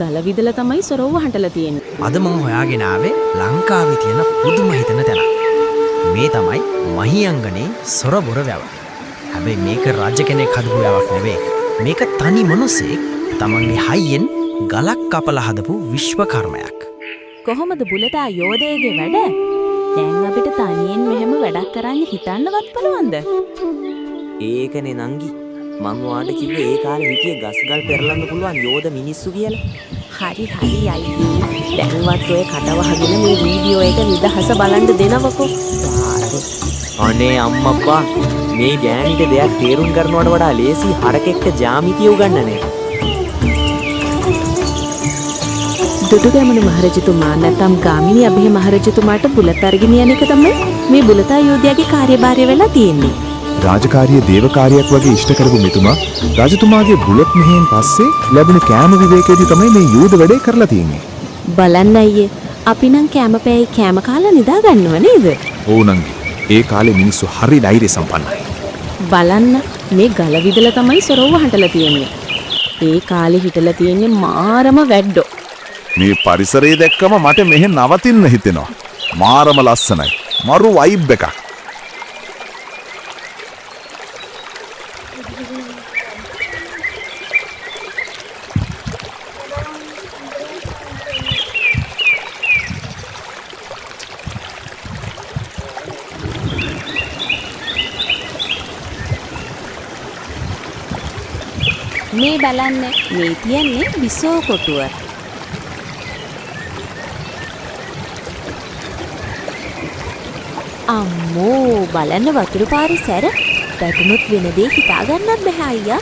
ගල විදලා තමයි සොරව්ව හටලා තියෙන්නේ. අද මම හොයාගෙන ආවේ ලංකාවේ තියෙන පුදුම හිතන තැන. මේ තමයි මහියංගනේ සොරබොර වැව. හැබැයි මේක රජ කෙනෙක් හදපු වැවක් නෙවෙයි. මේක තනි මිනිසෙක් තමන්ගේ හයියෙන් ගලක් කපලා හදපු විශ්වකර්මයක්. කොහොමද බුලතා යෝධයේගේ වැඩ? දැන් අපිට තනියෙන් මෙහෙම වැඩක් කරන්න හිතන්නවත් පුළුවන්ද? ඒකනේ නංගි. මං ඔයාලට කිව්වේ ඒ කාලේ හිටිය ගස්ගල් පෙරලන්න පුළුවන් යෝධ මිනිස්සු කියලා. හරි අයියේ. දැන්වත් ඔය කටවහගෙන මේ වීඩියෝ එක නිදහස බලන්න දෙනවකෝ. අනේ අම්මප්පා මේ ගෑනිට දෙයක් තේරුම් කරනවට වඩා ලේසි හරකෙක්ට ජ්‍යාමිතිය උගන්නනේ. දුටුගැමුණු මහරජතුමා නැත්නම් ගාමිණී අභය මහරජතුමාට බුලත් අරගෙන යන එක තමයි මේ බුලතා යෝධයාගේ කාර්යභාරය වෙලා තියෙන්නේ. රාජකාරිය දේවකාරියක් වගේ ඉෂ්ට කරපු මෙතුමා රජතුමාගේ බුලත් මෙහෙන් පස්සේ ලැබෙන කෑම විවේකයේදී තමයි මේ යෝධ වැඩේ කරලා තියෙන්නේ. බලන්න අයියේ අපි නම් කෑමපෑයි කෑම කාලා නිදා ගන්නව නේද? ඔව් නංගි. ඒ කාලේ මිනිස්සු හරි ධෛර්ය සම්පන්නයි. බලන්න මේ ගල විදලා තමයි සොරව්ව හටලා තියෙන්නේ. ඒ කාලේ හිටලා තියෙන්නේ මාරම වැඩෝ. මේ පරිසරය දැක්කම මට මෙහෙ නවතින්න හිතෙනවා. මාරම ලස්සනයි. මරු වයිබ් එකක්. මේ බලන්න මේ තියන්නේ විසෝ කොටුව. අම්මෝ බලන්න වතුර පාරේ සැර. වැටුනොත් වෙන දේ හිතා ගන්නත් බෑ අයියා.